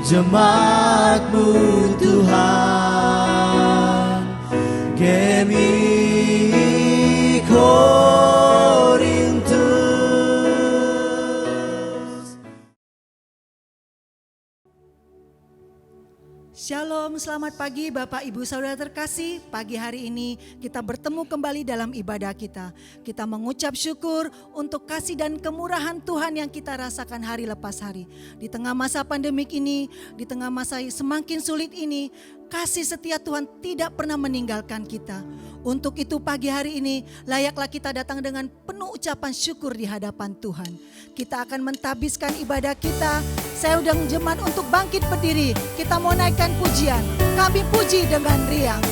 jemaat-Mu Tuhan, kami Korintus. Shalom, selamat pagi Bapak Ibu Saudara terkasih. Pagi hari ini kita bertemu kembali dalam ibadah kita. Kita mengucap syukur untuk kasih dan kemurahan Tuhan yang kita rasakan hari lepas hari. Di tengah masa pandemik ini, di tengah masa semakin sulit ini, kasih setia Tuhan tidak pernah meninggalkan kita. Untuk itu pagi hari ini layaklah kita datang dengan penuh ucapan syukur di hadapan Tuhan. Kita akan mentabiskan ibadah kita. Saya undang jemaat untuk bangkit berdiri. Kita mau naikkan pujian. Kami puji dengan riang.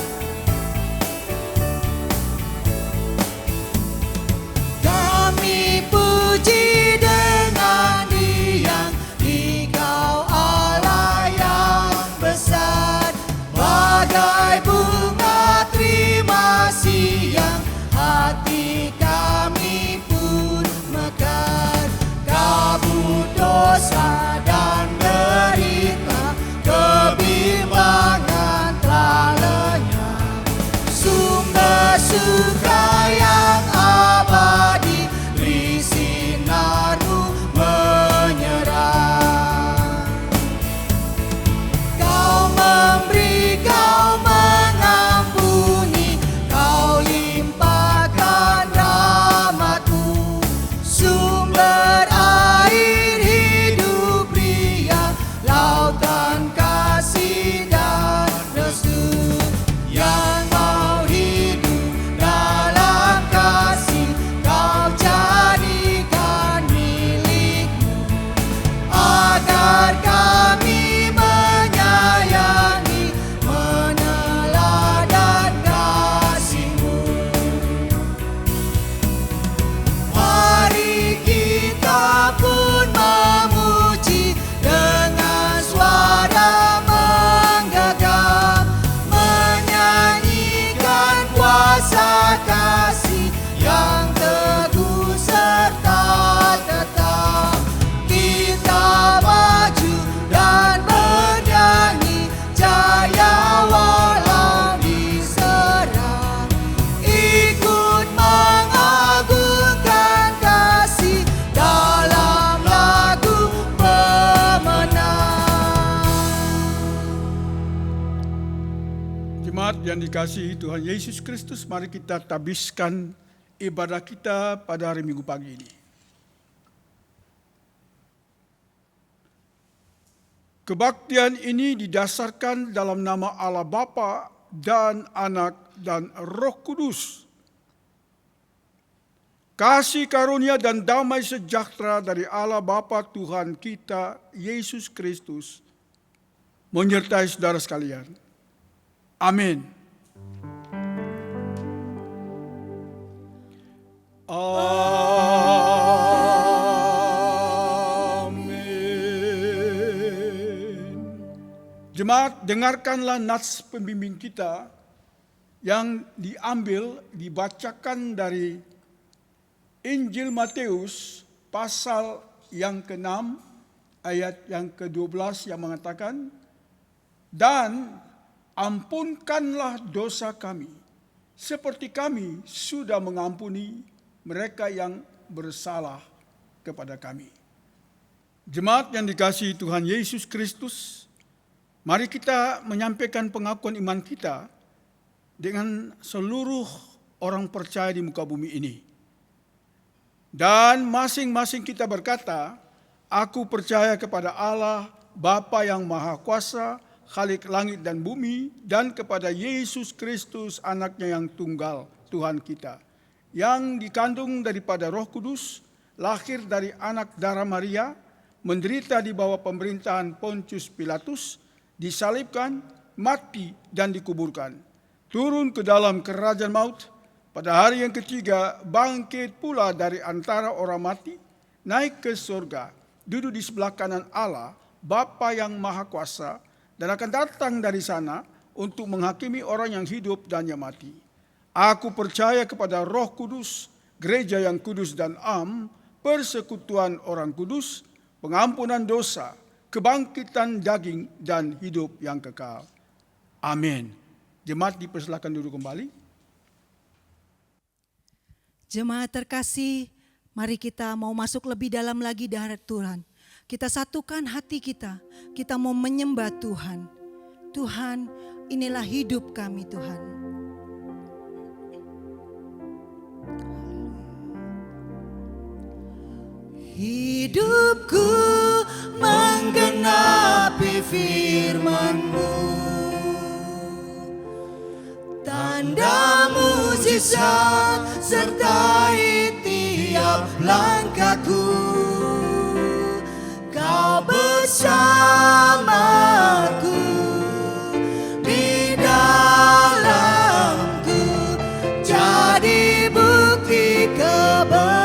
Kami puji dengan riang. Dikau Allah yang besar. Bagai bunga terima kasih yang hati kami pun mekar. Kabut dosa dan derita, kebimbangan telah lenyap. Sumber suka yang abadi, beri sinar-Mu menyerang. Kau memberi, Kau mengampuni, Kau limpahkan rahmat-Mu. Sumber air hidup ria, lautan kasih dan restu. Yang mau hidup dalam kasih, Kau jadikan milik-Mu. Agar kami menyayangi, meneladan kasih-Mu. Mari kita pun memuji dengan suara menggagap, menyanyikan kuasa kasih yang teguh serta tetap. Kita maju dan bernyanyi, jaya walau diserang. Ikut mengagungkan kasih dalam lagu pemenang. Jemaat yang dikasihi Tuhan Yesus Kristus, mari kita tabiskan ibadah kita pada hari Minggu pagi ini. Kebaktian ini didasarkan dalam nama Allah Bapa dan Anak dan Roh Kudus. Kasih karunia dan damai sejahtera dari Allah Bapa Tuhan kita Yesus Kristus menyertai saudara sekalian. Amin. Amin. Jemaat, dengarkanlah nats pembimbing kita yang dibacakan dari Injil Matius pasal yang ke-6 ayat yang ke-12 yang mengatakan, dan ampunkanlah dosa kami seperti kami sudah mengampuni mereka yang bersalah kepada kami. Jemaat yang dikasihi Tuhan Yesus Kristus, mari kita menyampaikan pengakuan iman kita dengan seluruh orang percaya di muka bumi ini. Dan masing-masing kita berkata, aku percaya kepada Allah, Bapa yang Maha Kuasa, Khalik langit dan bumi, dan kepada Yesus Kristus, anaknya yang tunggal, Tuhan kita, yang dikandung daripada Roh Kudus, lahir dari anak darah Maria, menderita di bawah pemerintahan Pontius Pilatus, disalibkan, mati dan dikuburkan, turun ke dalam kerajaan maut, pada hari yang ketiga bangkit pula dari antara orang mati, naik ke surga, duduk di sebelah kanan Allah, Bapa yang Maha Kuasa, dan akan datang dari sana untuk menghakimi orang yang hidup dan yang mati. Aku percaya kepada Roh Kudus, gereja yang kudus dan am, persekutuan orang kudus, pengampunan dosa, kebangkitan daging dan hidup yang kekal. Amin. Jemaat dipersilakan duduk kembali. Jemaat terkasih, mari kita mau masuk lebih dalam lagi di hadirat Tuhan. Kita satukan hati kita mau menyembah Tuhan. Tuhan, inilah hidup kami Tuhan. Hidupku menggenapi firman-Mu, tanda mujizat sertai tiap langkahku. Kau bersamaku di dalamku, jadi bukti kebesaran.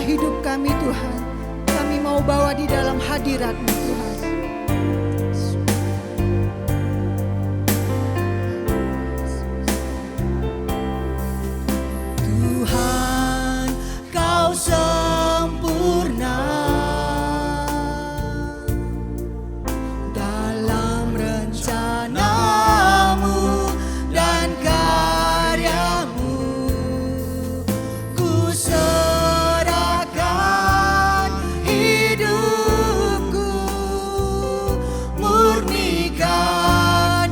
Hidup kami Tuhan, kami mau bawa di dalam hadirat-Mu Tuhan. Tuhan, Kau sempurna dalam rencana-Mu dan karya-Mu. Ku serahkan hidupku, murnikan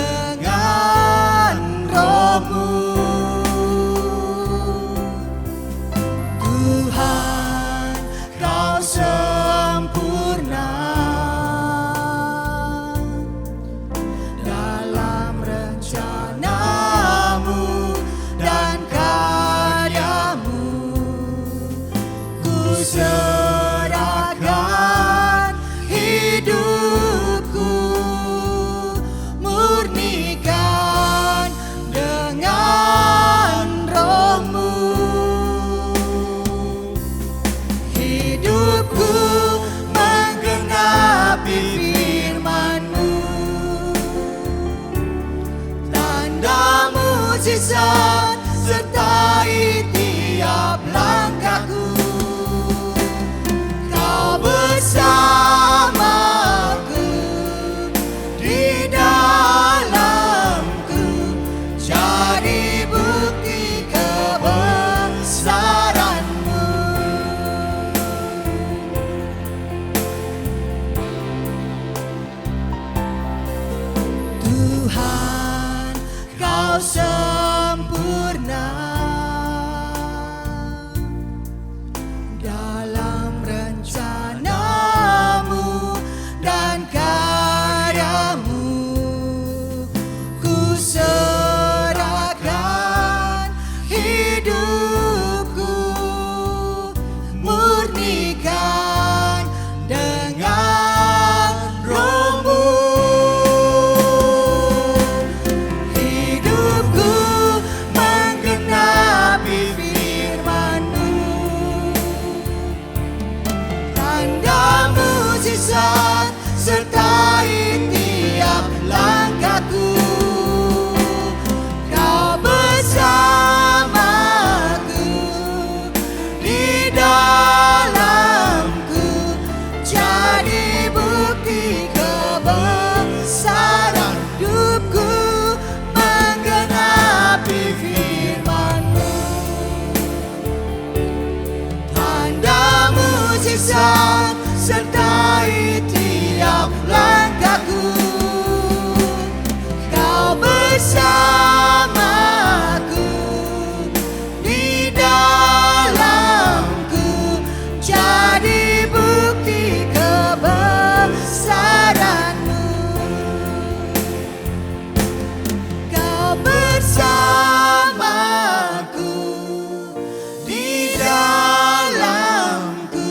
dengan Roh-Mu. Hidupku menggenapi firman-Mu, tanda mujizat sertai tiap langkahku. Bersamaku di dalamku, jadi bukti kebesaran-Mu. Tuhan, Kau sempurna dalam rencana-Mu dan karya-Mu. Ku serahkan hidupku, murnikan dengan Roh-Mu. Hidupku menggenapi firman-Mu, tanda mujizat sertai tiap langkahku. Kau bersamaku di dalamku, jadi bukti kebesaran. Hidupku menggenapi firman-Mu, tanda mujizat sertai tiap langkahku. Kau bersamaku di dalamku, jadi bukti kebesaran-Mu. Kau bersamaku di dalamku,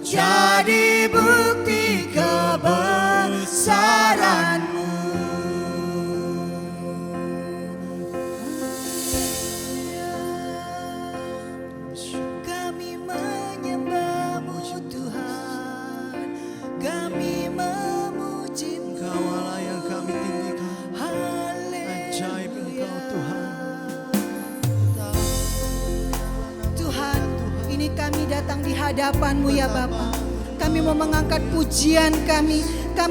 jadi di hadapan-Mu ya Bapa. Kami mau mengangkat pujian kami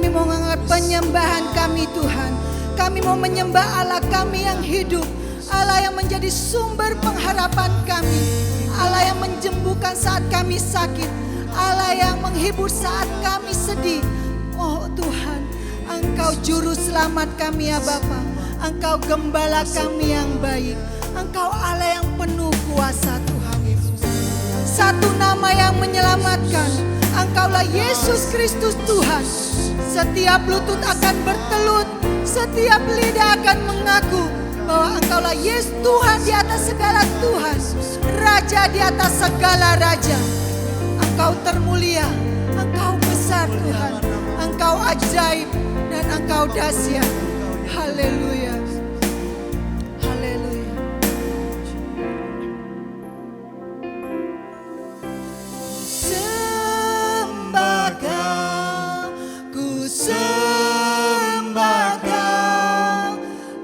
mau mengangkat penyembahan kami Tuhan. Kami mau menyembah Allah kami yang hidup, Allah yang menjadi sumber pengharapan kami, Allah yang menjembuhkan saat kami sakit, Allah yang menghibur saat kami sedih. Oh Tuhan, Engkau juru selamat kami ya Bapa. Engkau gembala kami yang baik. Engkau Allah yang penuh kuasa Tuhan Yesus. Satu nama yang menyelamatkan, Engkaulah Yesus Kristus Tuhan. Setiap lutut akan bertelut, setiap lidah akan mengaku bahwa Engkaulah Yesus Tuhan di atas segala Tuhan, Raja di atas segala Raja. Engkau termulia, Engkau besar Tuhan, Engkau ajaib dan Engkau dahsyat. Haleluya. Haleluya. Sembah Kau, ku sembah Kau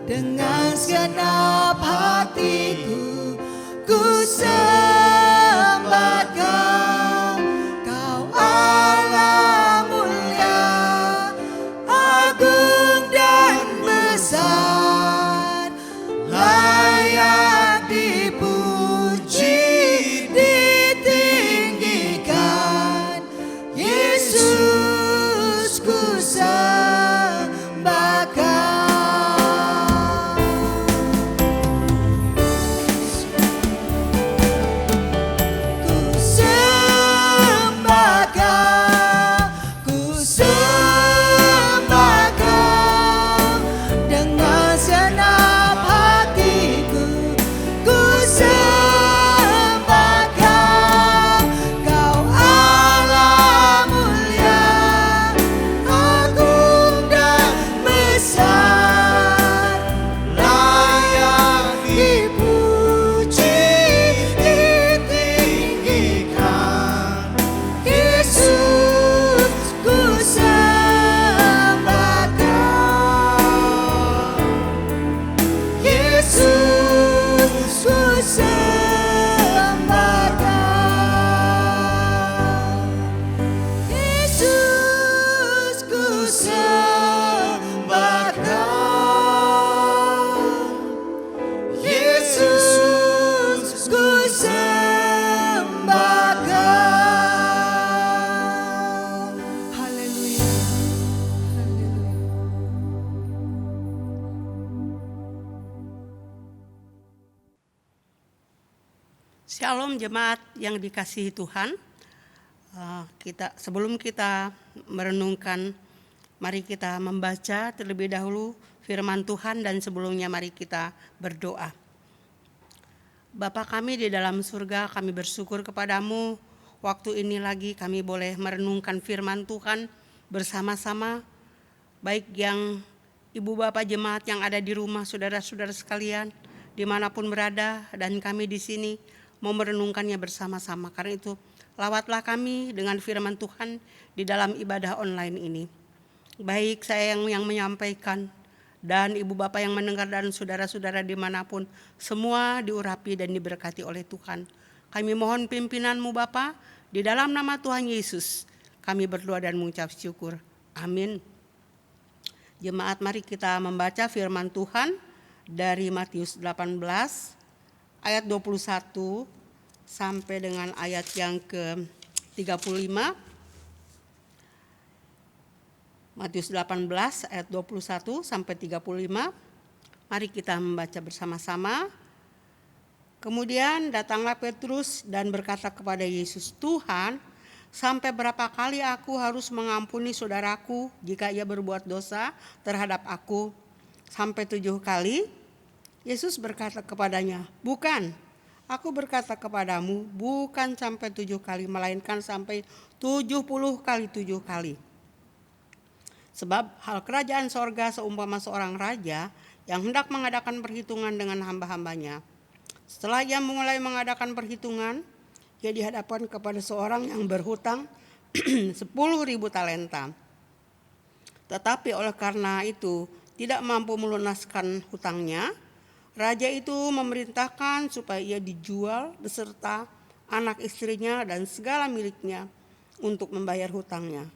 dengan segenap hatiku, ku sembah Kau, Kau Allah mulia, agung dan besar, layak dipuji, ditinggikan. Yesus ku sembah Kau. Ku sembah Kau, ku sembah Kau dengan segenap hatiku, ku sembah Kau, Kau Allah mulia, agung dan besar, layak dipuji, ditinggikan. Yesus ku sembah Kau, Yesus ku sembah Kau, Yesus ku sembah Kau, Yesus ku sembah Kau. Haleluya. Haleluya. Shalom jemaat yang dikasihi Tuhan. Sebelum kita merenungkan, mari kita membaca terlebih dahulu firman Tuhan dan sebelumnya mari kita berdoa. Bapa kami di dalam surga, kami bersyukur kepadamu. Waktu ini lagi kami boleh merenungkan firman Tuhan bersama-sama, baik yang ibu bapak jemaat yang ada di rumah, saudara-saudara sekalian, dimanapun berada, dan kami di sini mau merenungkannya bersama-sama. Karena itu, lawatlah kami dengan firman Tuhan di dalam ibadah online ini. Baik saya yang menyampaikan, dan ibu bapak yang mendengar, dan saudara-saudara dimanapun, semua diurapi dan diberkati oleh Tuhan. Kami mohon pimpinan-Mu Bapa, di dalam nama Tuhan Yesus, kami berdoa dan mengucap syukur. Amin. Jemaat, mari kita membaca firman Tuhan dari Matius 18, ayat 21 sampai dengan ayat yang ke-35. Matius 18 ayat 21 sampai 35. Mari kita membaca bersama-sama. Kemudian datanglah Petrus dan berkata kepada Yesus, "Tuhan, sampai berapa kali aku harus mengampuni saudaraku jika ia berbuat dosa terhadap aku? Sampai 7 kali?" Yesus berkata kepadanya, "Bukan, aku berkata kepadamu, bukan sampai 7 kali, melainkan sampai 70 kali 7 kali. Sebab hal kerajaan sorga seumpama seorang raja yang hendak mengadakan perhitungan dengan hamba-hambanya. Setelah ia mulai mengadakan perhitungan, ia dihadapkan kepada seorang yang berhutang 10.000 talenta. Tetapi oleh karena itu tidak mampu melunaskan hutangnya, raja itu memerintahkan supaya ia dijual beserta anak istrinya, dan segala miliknya untuk membayar hutangnya.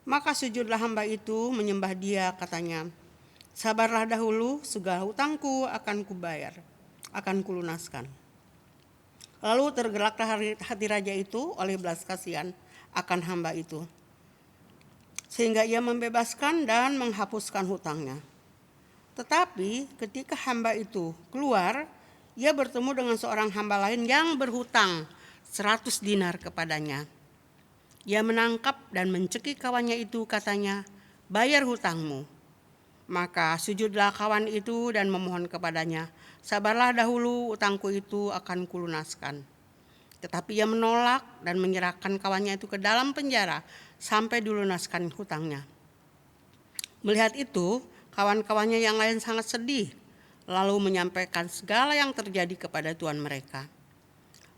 Maka sujudlah hamba itu menyembah dia, katanya, sabarlah dahulu, segala hutangku akan kubayar, akan kulunaskan. Lalu tergeraklah hati raja itu oleh belas kasihan akan hamba itu, sehingga ia membebaskan dan menghapuskan hutangnya. Tetapi ketika hamba itu keluar, ia bertemu dengan seorang hamba lain yang berhutang 100 dinar kepadanya. Ia menangkap dan mencekik kawannya itu, katanya, bayar hutangmu. Maka sujudlah kawan itu dan memohon kepadanya, sabarlah dahulu, utangku itu akan kulunaskan. Tetapi ia menolak dan menyerahkan kawannya itu ke dalam penjara sampai dilunaskan hutangnya. Melihat itu, kawan-kawannya yang lain sangat sedih, lalu menyampaikan segala yang terjadi kepada tuan mereka.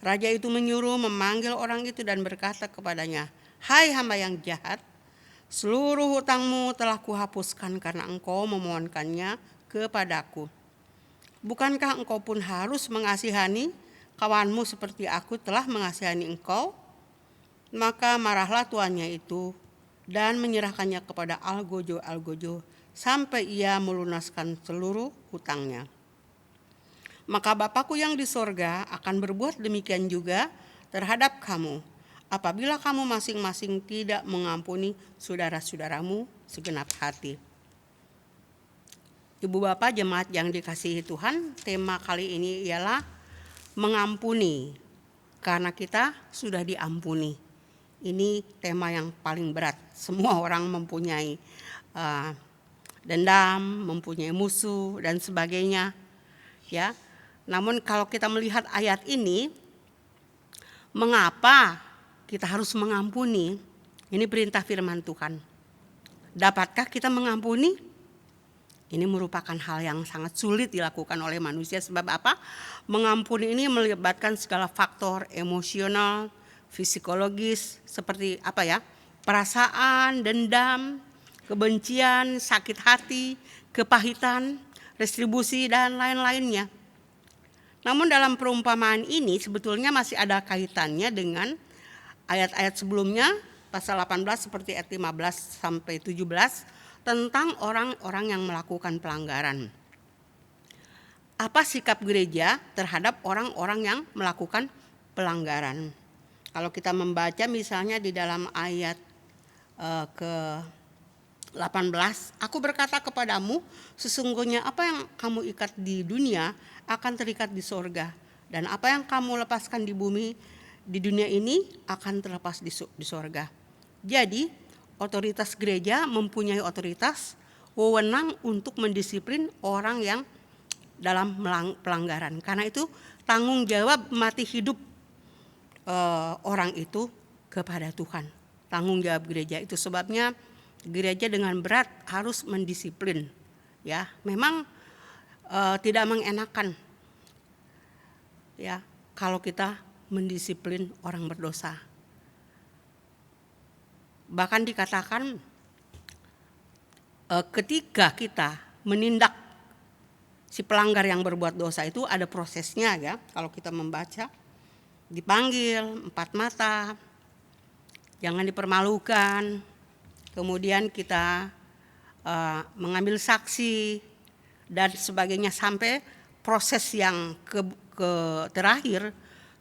Raja itu menyuruh memanggil orang itu dan berkata kepadanya, hai hamba yang jahat, seluruh hutangmu telah kuhapuskan karena engkau memohonkannya kepadaku. Bukankah engkau pun harus mengasihani kawanmu seperti aku telah mengasihani engkau? Maka marahlah tuannya itu dan menyerahkannya kepada algojo sampai ia melunaskan seluruh hutangnya. Maka Bapakku yang di sorga akan berbuat demikian juga terhadap kamu, apabila kamu masing-masing tidak mengampuni saudara-saudaramu segenap hati. Ibu bapak jemaat yang dikasihi Tuhan, tema kali ini ialah mengampuni karena kita sudah diampuni. Ini tema yang paling berat. Semua orang mempunyai dendam, mempunyai musuh dan sebagainya, ya. Namun kalau kita melihat ayat ini, mengapa kita harus mengampuni? Ini perintah firman Tuhan. Dapatkah kita mengampuni? Ini merupakan hal yang sangat sulit dilakukan oleh manusia. Sebab apa? Mengampuni ini melibatkan segala faktor emosional, psikologis, seperti apa ya? Perasaan, dendam, kebencian, sakit hati, kepahitan, retribusi, dan lain-lainnya. Namun dalam perumpamaan ini sebetulnya masih ada kaitannya dengan ayat-ayat sebelumnya, pasal 18 seperti ayat 15 sampai 17 tentang orang-orang yang melakukan pelanggaran. Apa sikap gereja terhadap orang-orang yang melakukan pelanggaran? Kalau kita membaca misalnya di dalam ayat ke-18, aku berkata kepadamu, sesungguhnya apa yang kamu ikat di dunia akan terikat di sorga, dan apa yang kamu lepaskan di bumi di dunia ini akan terlepas di sorga. Jadi otoritas gereja mempunyai otoritas wewenang untuk mendisiplin orang yang dalam pelanggaran. Karena itu tanggung jawab mati hidup orang itu kepada Tuhan. Tanggung jawab gereja itu, sebabnya gereja dengan berat harus mendisiplin. Ya, memang tidak mengenakan ya kalau kita mendisiplin orang berdosa. Bahkan dikatakan ketika kita menindak si pelanggar yang berbuat dosa itu ada prosesnya ya. Kalau kita membaca, dipanggil 4 mata, jangan dipermalukan, kemudian kita mengambil saksi dan sebagainya sampai proses yang ke terakhir.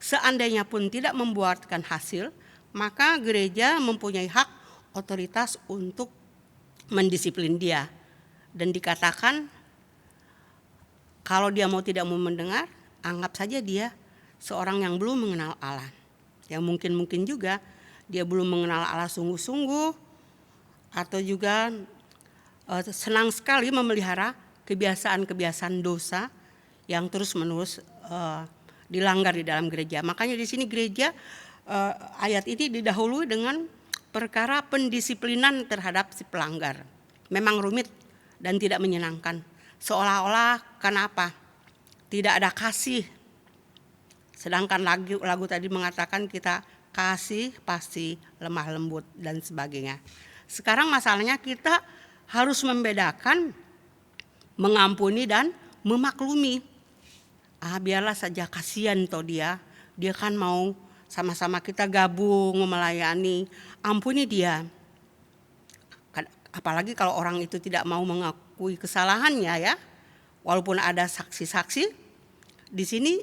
Seandainya pun tidak membuahkan hasil, maka gereja mempunyai hak otoritas untuk mendisiplin dia. Dan dikatakan kalau dia tidak mau mendengar, anggap saja dia seorang yang belum mengenal Allah. Ya mungkin juga dia belum mengenal Allah sungguh-sungguh, atau juga senang sekali memelihara kebiasaan-kebiasaan dosa yang terus-menerus dilanggar di dalam gereja. Makanya di sini gereja ayat ini didahului dengan perkara pendisiplinan terhadap si pelanggar. Memang rumit dan tidak menyenangkan. Seolah-olah kenapa? Tidak ada kasih. Sedangkan lagu tadi mengatakan kita kasih pasti lemah lembut dan sebagainya. Sekarang masalahnya kita harus membedakan mengampuni dan memaklumi. Biarlah saja, kasihan toh dia kan mau sama-sama kita gabung melayani, ampuni dia. Apalagi kalau orang itu tidak mau mengakui kesalahannya ya. Walaupun ada saksi-saksi, di sini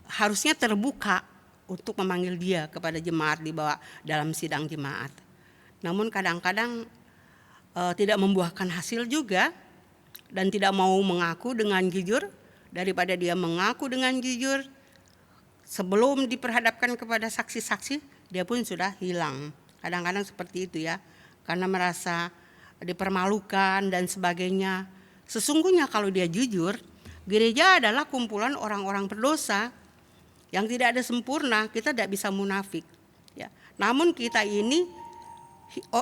harusnya terbuka untuk memanggil dia kepada jemaat, dibawa dalam sidang jemaat. Namun kadang-kadang tidak membuahkan hasil juga dan tidak mau mengaku dengan jujur. Daripada dia mengaku dengan jujur, sebelum diperhadapkan kepada saksi-saksi, dia pun sudah hilang. Kadang-kadang seperti itu ya, karena merasa dipermalukan dan sebagainya. Sesungguhnya kalau dia jujur, gereja adalah kumpulan orang-orang berdosa yang tidak ada sempurna, kita tidak bisa munafik. Ya. Namun kita ini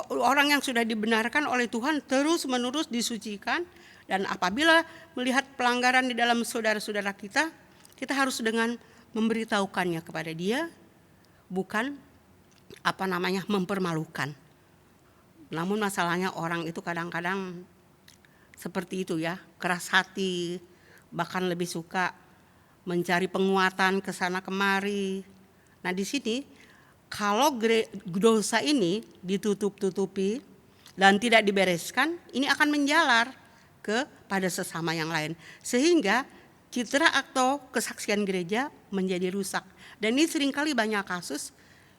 orang yang sudah dibenarkan oleh Tuhan terus-menerus disucikan, dan apabila melihat pelanggaran di dalam saudara-saudara kita, kita harus dengan memberitahukannya kepada dia, bukan mempermalukan. Namun masalahnya orang itu kadang-kadang seperti itu ya, keras hati, bahkan lebih suka mencari penguatan ke sana kemari. Nah di sini kalau dosa ini ditutup-tutupi dan tidak dibereskan, ini akan menjalar kepada sesama yang lain, sehingga citra atau kesaksian gereja menjadi rusak. Dan ini seringkali banyak kasus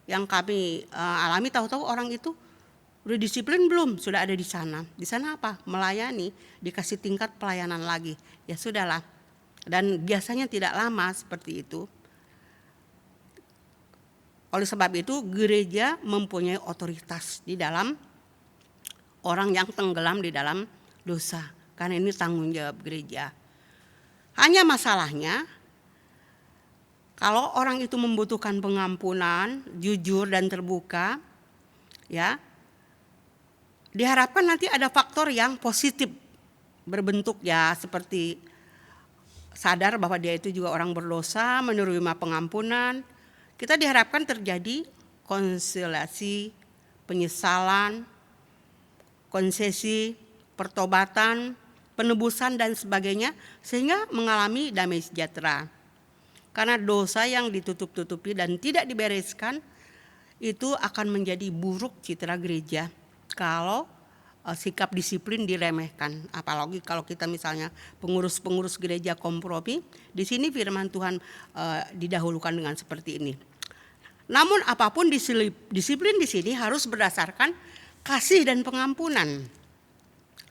yang kami alami, tahu-tahu orang itu udah disiplin belum, sudah ada di sana. Di sana apa? Melayani, dikasih tingkat pelayanan lagi. Ya sudahlah. Dan biasanya tidak lama seperti itu. Oleh sebab itu gereja mempunyai otoritas di dalam orang yang tenggelam di dalam dosa. Karena ini tanggung jawab gereja. Hanya masalahnya kalau orang itu membutuhkan pengampunan, jujur dan terbuka, ya, diharapkan nanti ada faktor yang positif berbentuk ya seperti sadar bahwa dia itu juga orang berdosa, menerima pengampunan. Kita diharapkan terjadi konsiliasi, penyesalan, konsesi, pertobatan, penebusan dan sebagainya, sehingga mengalami damai sejahtera. Karena dosa yang ditutup-tutupi dan tidak dibereskan itu akan menjadi buruk citra gereja kalau sikap disiplin diremehkan. Apalagi kalau kita misalnya pengurus-pengurus gereja kompromi, di sini firman Tuhan didahulukan dengan seperti ini. Namun apapun disiplin di sini harus berdasarkan kasih dan pengampunan.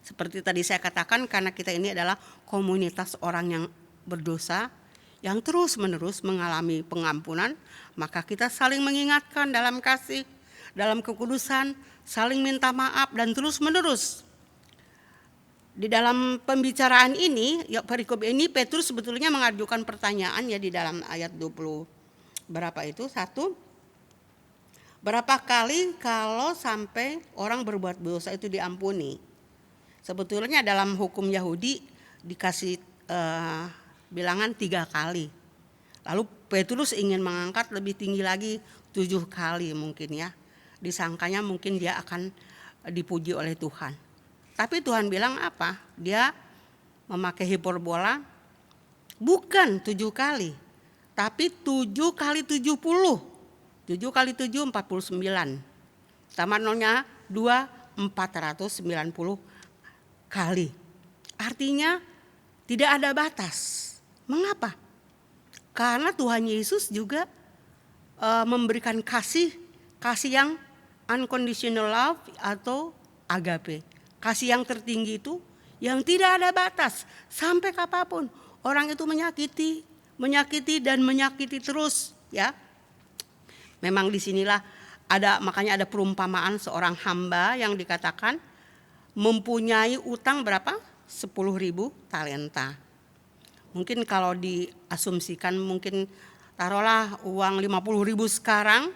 Seperti tadi saya katakan, karena kita ini adalah komunitas orang yang berdosa, yang terus-menerus mengalami pengampunan, maka kita saling mengingatkan dalam kasih, dalam kekudusan, saling minta maaf dan terus-menerus. Di dalam pembicaraan ini, ya perikop ini Petrus sebetulnya mengajukan pertanyaan ya di dalam ayat 20 berapa itu? 1. Berapa kali kalau sampai orang berbuat dosa itu diampuni? Sebetulnya dalam hukum Yahudi dikasih bilangan 3 kali. Lalu Petrus ingin mengangkat lebih tinggi lagi 7 kali mungkin ya. Disangkanya mungkin dia akan dipuji oleh Tuhan. Tapi Tuhan bilang apa? Dia memakai hiperbola, bukan 7 kali, tapi 7 kali 70. 7 kali 7, 49. Tambah nolnya 2, 490 kali. Artinya tidak ada batas. Mengapa? Karena Tuhan Yesus juga memberikan kasih yang unconditional love atau agape. Kasih yang tertinggi itu yang tidak ada batas. Sampai kapanpun orang itu menyakiti dan menyakiti terus ya. Memang disinilah makanya ada perumpamaan seorang hamba yang dikatakan mempunyai utang berapa? 10.000 talenta. Mungkin kalau diasumsikan mungkin taruhlah uang 50.000 sekarang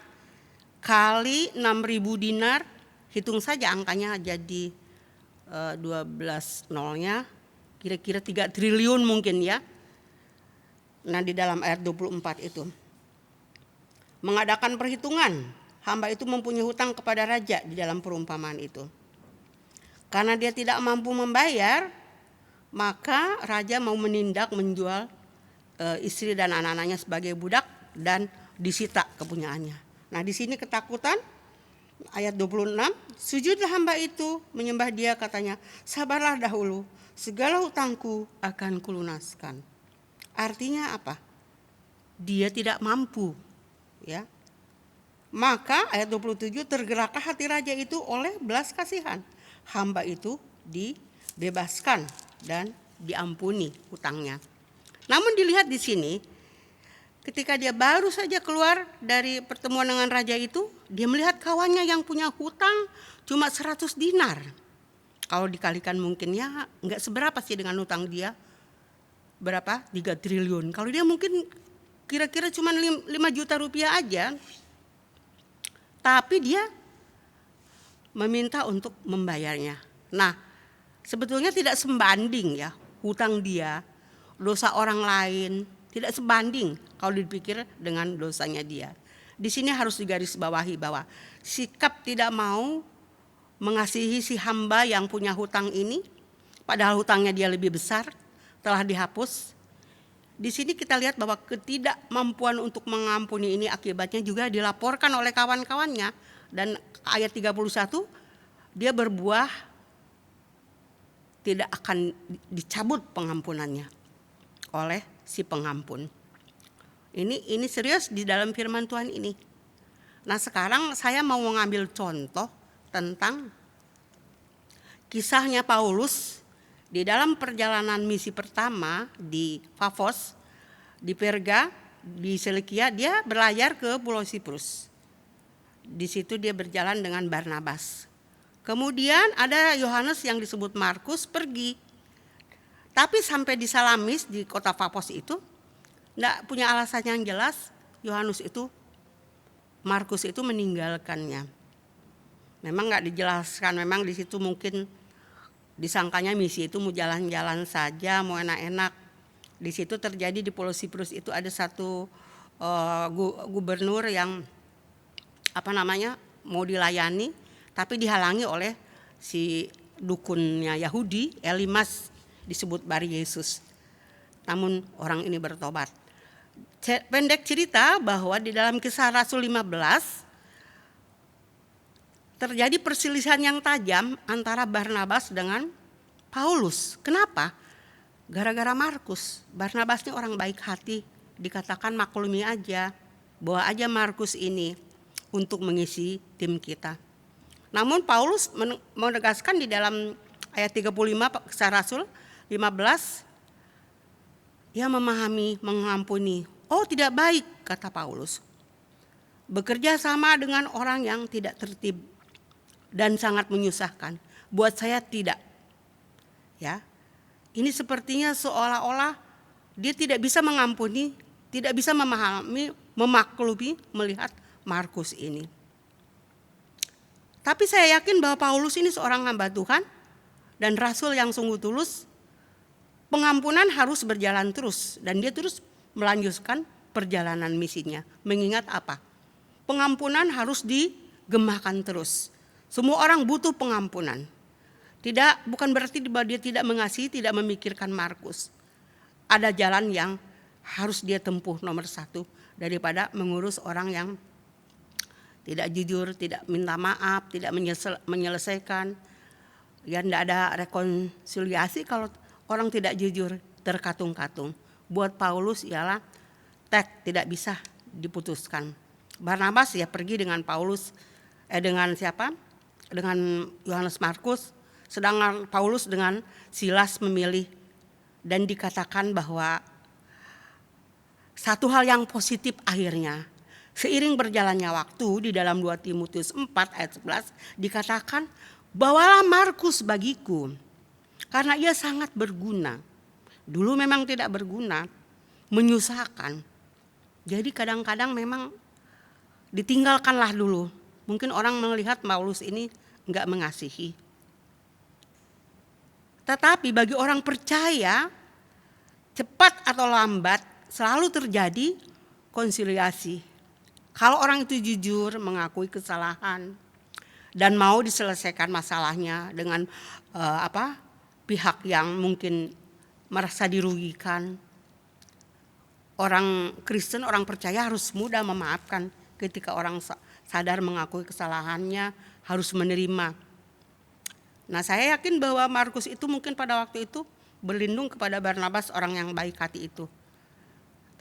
kali 6.000 dinar, hitung saja angkanya jadi 12 nolnya, kira-kira 3 triliun mungkin ya. Nah di dalam ayat 24 itu. Mengadakan perhitungan, hamba itu mempunyai hutang kepada raja di dalam perumpamaan itu. Karena dia tidak mampu membayar, maka raja mau menjual istri dan anak-anaknya sebagai budak dan disita kepunyaannya. Nah, di sini ketakutan ayat 26, sujudlah hamba itu menyembah dia, katanya, sabarlah dahulu, segala hutangku akan kulunaskan. Artinya apa? Dia tidak mampu, ya. Maka ayat 27, tergeraklah hati raja itu oleh belas kasihan. Hamba itu dibebaskan dan diampuni hutangnya. Namun dilihat di sini, ketika dia baru saja keluar dari pertemuan dengan raja itu, dia melihat kawannya yang punya hutang cuma 100 dinar. Kalau dikalikan mungkin ya enggak seberapa sih dengan hutang dia. Berapa? 3 triliun. Kalau dia mungkin kira-kira cuma 5 juta rupiah aja. Tapi dia meminta untuk membayarnya. Nah, sebetulnya tidak sebanding ya hutang dia, dosa orang lain, tidak sebanding kalau dipikir dengan dosanya dia. Di sini harus digarisbawahi bahwa sikap tidak mau mengasihi si hamba yang punya hutang ini, padahal hutangnya dia lebih besar, telah dihapus. Di sini kita lihat bahwa ketidakmampuan untuk mengampuni ini akibatnya juga dilaporkan oleh kawan-kawannya. Dan ayat 31, dia berbuah tidak akan dicabut pengampunannya oleh si pengampun. Ini serius di dalam firman Tuhan ini. Nah, sekarang saya mau mengambil contoh tentang kisahnya Paulus di dalam perjalanan misi pertama di Pafos, di Perga, di Selikia. Dia berlayar ke Pulau Siprus. Di situ dia berjalan dengan Barnabas. Kemudian ada Yohanes yang disebut Markus pergi. Tapi sampai di Salamis, di kota Pafos itu, tidak punya alasan yang jelas, Markus itu meninggalkannya. Memang nggak dijelaskan, memang di situ mungkin disangkanya misi itu mau jalan-jalan saja, mau enak-enak. Di situ terjadi di Pulau Siprus itu ada satu gubernur yang mau dilayani, tapi dihalangi oleh si dukunnya Yahudi, Elimas, disebut Bar Yesus. Namun orang ini bertobat. Pendek cerita bahwa di dalam Kisah Rasul 15 terjadi perselisihan yang tajam antara Barnabas dengan Paulus. Kenapa? Gara-gara Markus. Barnabas ini orang baik hati, dikatakan maklumi aja, bawa aja Markus ini untuk mengisi tim kita. Namun Paulus menegaskan di dalam ayat 35 Kisah Rasul 15, ia memahami, mengampuni. Oh, tidak baik, kata Paulus, bekerja sama dengan orang yang tidak tertib dan sangat menyusahkan. Buat saya tidak. Ya. Ini sepertinya seolah-olah dia tidak bisa mengampuni, tidak bisa memahami, memaklumi melihat Markus ini. Tapi saya yakin bahwa Paulus ini seorang hamba Tuhan dan rasul yang sungguh tulus. Pengampunan harus berjalan terus dan dia terus melanjutkan perjalanan misinya. Mengingat apa? Pengampunan harus digemakan terus. Semua orang butuh pengampunan. Bukan berarti bahwa dia tidak mengasihi, tidak memikirkan Markus. Ada jalan yang harus dia tempuh nomor 1 daripada mengurus orang yang tidak jujur, tidak minta maaf, tidak menyelesaikan. Ya, tidak ada rekonsiliasi kalau orang tidak jujur, terkatung-katung. Buat Paulus ialah tidak bisa diputuskan. Barnabas ya pergi dengan Paulus, dengan siapa? Dengan Yohanes Markus. Sedangkan Paulus dengan Silas memilih, dan dikatakan bahwa satu hal yang positif akhirnya, seiring berjalannya waktu di dalam 2 Timotius 4 ayat 11 dikatakan, bawalah Markus bagiku karena ia sangat berguna. Dulu memang tidak berguna, menyusahkan. Jadi kadang-kadang memang ditinggalkanlah dulu. Mungkin orang melihat Paulus ini enggak mengasihi. Tetapi bagi orang percaya, cepat atau lambat selalu terjadi konsiliasi. Kalau orang itu jujur mengakui kesalahan dan mau diselesaikan masalahnya dengan pihak yang mungkin merasa dirugikan, orang Kristen, orang percaya harus mudah memaafkan ketika orang sadar mengakui kesalahannya, harus menerima. Nah, saya yakin bahwa Markus itu mungkin pada waktu itu berlindung kepada Barnabas, orang yang baik hati itu.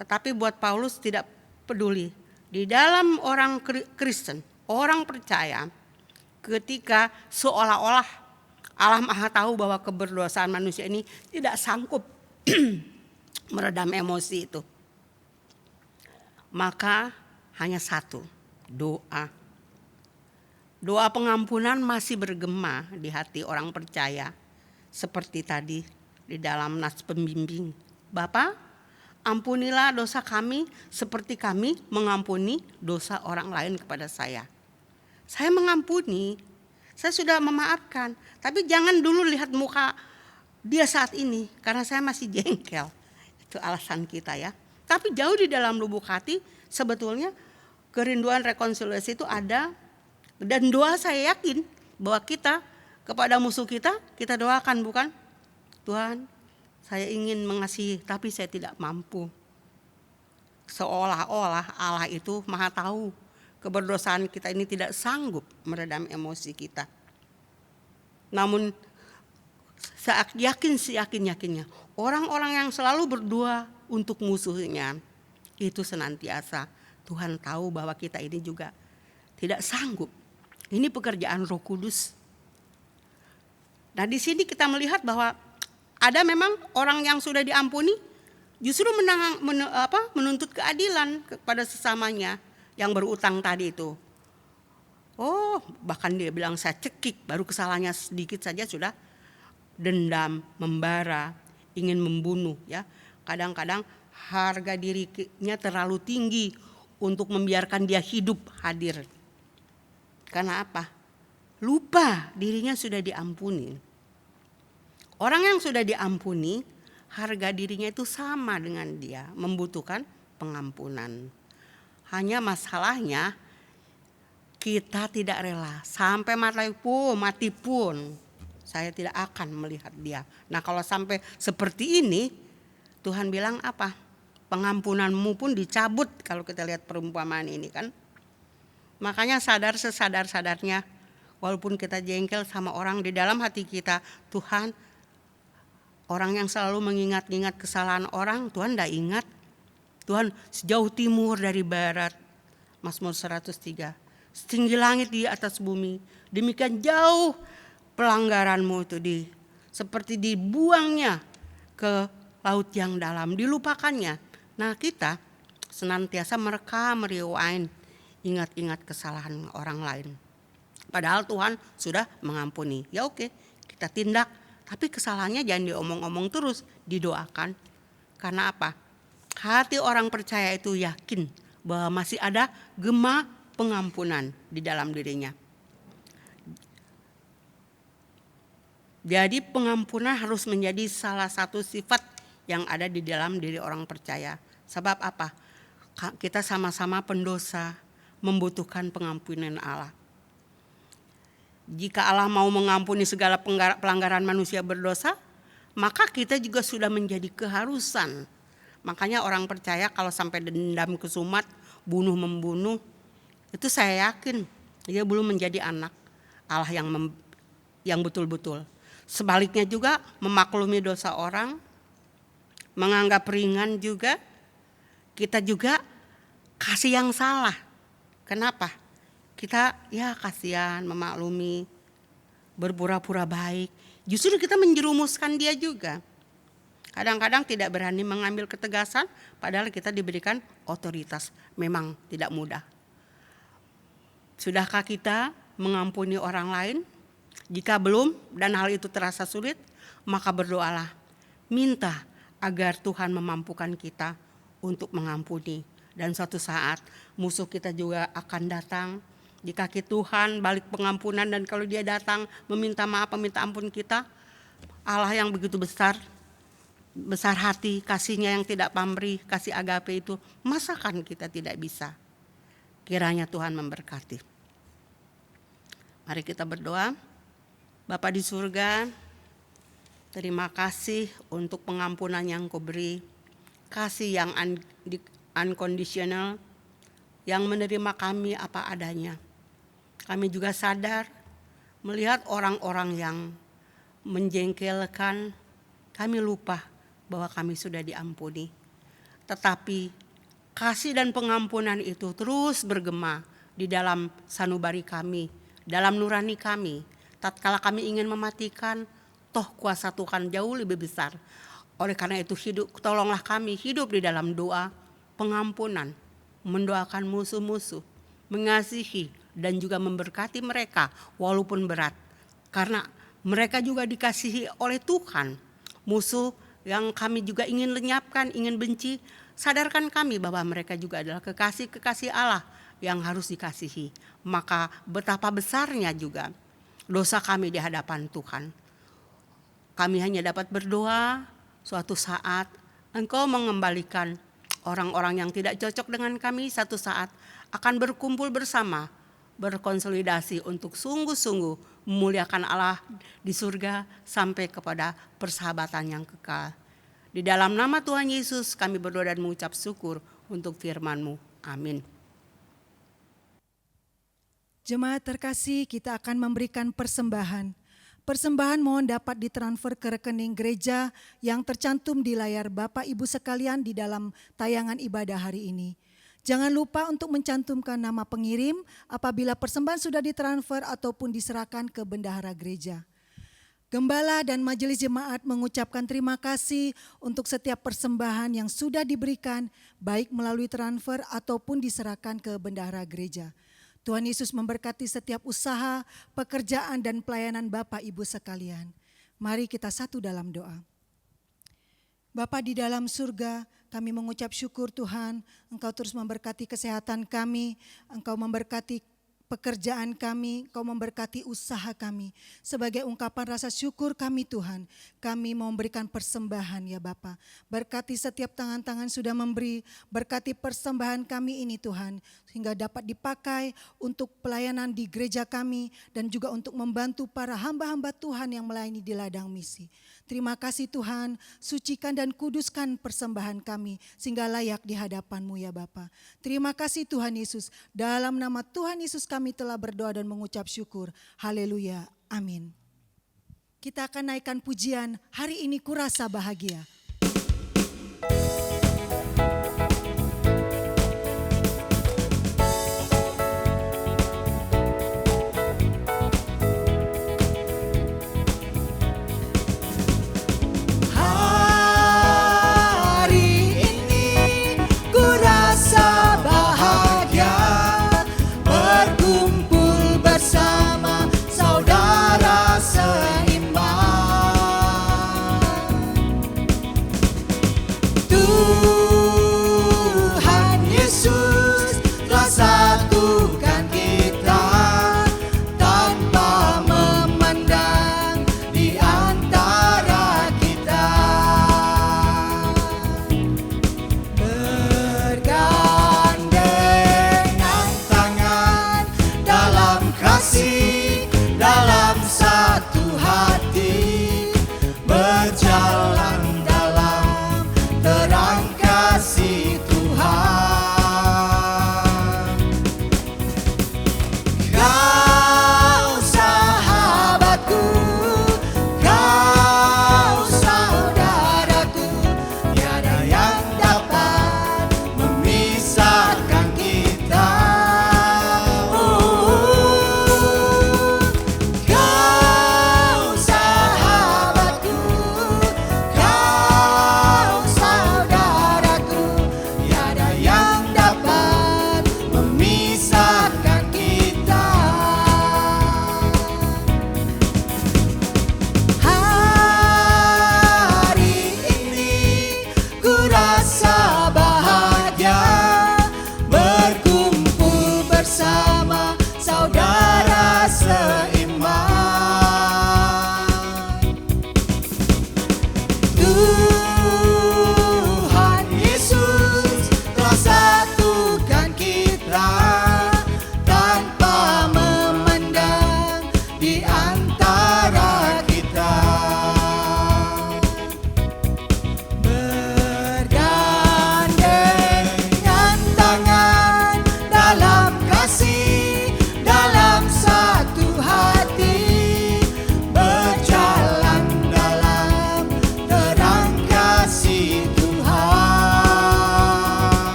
Tetapi buat Paulus tidak peduli. Di dalam orang Kristen, orang percaya, ketika seolah-olah Allah Maha tahu bahwa keberdosaan manusia ini tidak sanggup meredam emosi itu, maka hanya satu, doa. Doa pengampunan masih bergema di hati orang percaya. Seperti tadi di dalam nas pembimbing. Bapa, ampunilah dosa kami seperti kami mengampuni dosa orang lain kepada saya. Saya mengampuni, saya sudah memaafkan. Tapi jangan dulu lihat muka dia saat ini, karena saya masih jengkel. Itu alasan kita ya. Tapi jauh di dalam lubuk hati sebetulnya kerinduan rekonsiliasi itu ada. Dan doa saya yakin bahwa kita kepada musuh kita doakan, bukan? Tuhan, saya ingin mengasihi tapi saya tidak mampu. Seolah-olah Allah itu Maha tahu keberdosaan kita ini tidak sanggup meredam emosi kita. Namun saya yakin-yakinnya orang-orang yang selalu berdoa untuk musuhnya itu senantiasa Tuhan tahu bahwa kita ini juga tidak sanggup. Ini pekerjaan Roh Kudus. Nah, di sini kita melihat bahwa ada memang orang yang sudah diampuni justru menuntut keadilan kepada sesamanya yang berutang tadi itu. Oh, bahkan dia bilang saya cekik, baru kesalahannya sedikit saja sudah dendam, membara, ingin membunuh ya. Kadang-kadang harga dirinya terlalu tinggi untuk membiarkan dia hidup hadir. Karena apa? Lupa dirinya sudah diampuni. Orang yang sudah diampuni, harga dirinya itu sama dengan dia, membutuhkan pengampunan. Hanya masalahnya kita tidak rela, sampai mati pun saya tidak akan melihat dia. Nah, kalau sampai seperti ini, Tuhan bilang apa? Pengampunanmu pun dicabut kalau kita lihat perumpamaan ini kan. Makanya sesadar-sadarnya, walaupun kita jengkel sama orang, di dalam hati kita, Tuhan, orang yang selalu mengingat-ingat kesalahan orang, Tuhan tidak ingat. Tuhan, sejauh timur dari barat, Mazmur 103, setinggi langit di atas bumi, demikian jauh pelanggaranmu itu seperti dibuangnya ke laut yang dalam, dilupakannya. Nah, kita senantiasa merewind, ingat-ingat kesalahan orang lain. Padahal Tuhan sudah mengampuni. Ya oke, kita tindak. Tapi kesalahannya jangan diomong-omong terus, didoakan. Karena apa? Hati orang percaya itu yakin bahwa masih ada gema pengampunan di dalam dirinya. Jadi pengampunan harus menjadi salah satu sifat yang ada di dalam diri orang percaya. Sebab apa? Kita sama-sama pendosa, membutuhkan pengampunan Allah. Jika Allah mau mengampuni segala pelanggaran manusia berdosa, maka kita juga sudah menjadi keharusan. Makanya orang percaya kalau sampai dendam kesumat, bunuh-membunuh, itu saya yakin dia belum menjadi anak Allah yang betul-betul. Sebaliknya juga memaklumi dosa orang, menganggap ringan juga, kita juga kasih yang salah. Kenapa? Kita ya kasihan, memaklumi, berpura-pura baik. Justru kita menjerumuskan dia juga. Kadang-kadang tidak berani mengambil ketegasan, padahal kita diberikan otoritas. Memang tidak mudah. Sudahkah kita mengampuni orang lain? Jika belum dan hal itu terasa sulit, maka berdoalah. Minta agar Tuhan memampukan kita untuk mengampuni. Dan suatu saat musuh kita juga akan datang di kaki Tuhan, balik pengampunan. Dan kalau dia datang meminta maaf, meminta ampun kita, Allah yang begitu besar hati, kasihnya yang tidak pamrih, kasih agape itu, masakan kita tidak bisa? Kiranya Tuhan memberkati. Mari kita berdoa. Bapa di surga, terima kasih untuk pengampunan yang Kau beri. kasih yang unconditional, yang menerima kami apa adanya. Kami juga sadar melihat orang-orang yang menjengkelkan, kami lupa bahwa kami sudah diampuni. Tetapi kasih dan pengampunan itu terus bergema di dalam sanubari kami, dalam nurani kami. Tatkala kami ingin mematikan, toh kuasa Tuhan jauh lebih besar. Oleh karena itu tolonglah kami hidup di dalam doa pengampunan, mendoakan musuh-musuh, mengasihi dan juga memberkati mereka walaupun berat. Karena mereka juga dikasihi oleh Tuhan. Musuh yang kami juga ingin lenyapkan, ingin benci, sadarkan kami bahwa mereka juga adalah kekasih-kekasih Allah yang harus dikasihi. Maka betapa besarnya juga dosa kami di hadapan Tuhan. Kami hanya dapat berdoa, suatu saat Engkau mengembalikan orang-orang yang tidak cocok dengan kami, satu saat akan berkumpul bersama, berkonsolidasi untuk sungguh-sungguh memuliakan Allah di surga sampai kepada persahabatan yang kekal. Di dalam nama Tuhan Yesus kami berdoa dan mengucap syukur untuk firman-Mu. Amin. Jemaat terkasih, kita akan memberikan persembahan. Persembahan mohon dapat ditransfer ke rekening gereja yang tercantum di layar Bapak Ibu sekalian di dalam tayangan ibadah hari ini. Jangan lupa untuk mencantumkan nama pengirim apabila persembahan sudah ditransfer ataupun diserahkan ke bendahara gereja. Gembala dan majelis jemaat mengucapkan terima kasih untuk setiap persembahan yang sudah diberikan, baik melalui transfer ataupun diserahkan ke bendahara gereja. Tuhan Yesus memberkati setiap usaha, pekerjaan dan pelayanan Bapak Ibu sekalian. Mari kita satu dalam doa. Bapa di dalam surga, kami mengucap syukur Tuhan, Engkau terus memberkati kesehatan kami, Engkau memberkati pekerjaan kami, Engkau memberkati usaha kami. Sebagai ungkapan rasa syukur kami Tuhan, kami mau memberikan persembahan ya Bapa. Berkati setiap tangan-tangan sudah memberi, berkati persembahan kami ini Tuhan, sehingga dapat dipakai untuk pelayanan di gereja kami dan juga untuk membantu para hamba-hamba Tuhan yang melayani di ladang misi. Terima kasih Tuhan, sucikan dan kuduskan persembahan kami sehingga layak di hadapan-Mu ya Bapa. Terima kasih Tuhan Yesus, dalam nama Tuhan Yesus kami telah berdoa dan mengucap syukur. Haleluya, amin. Kita akan naikkan pujian, hari ini kurasa bahagia.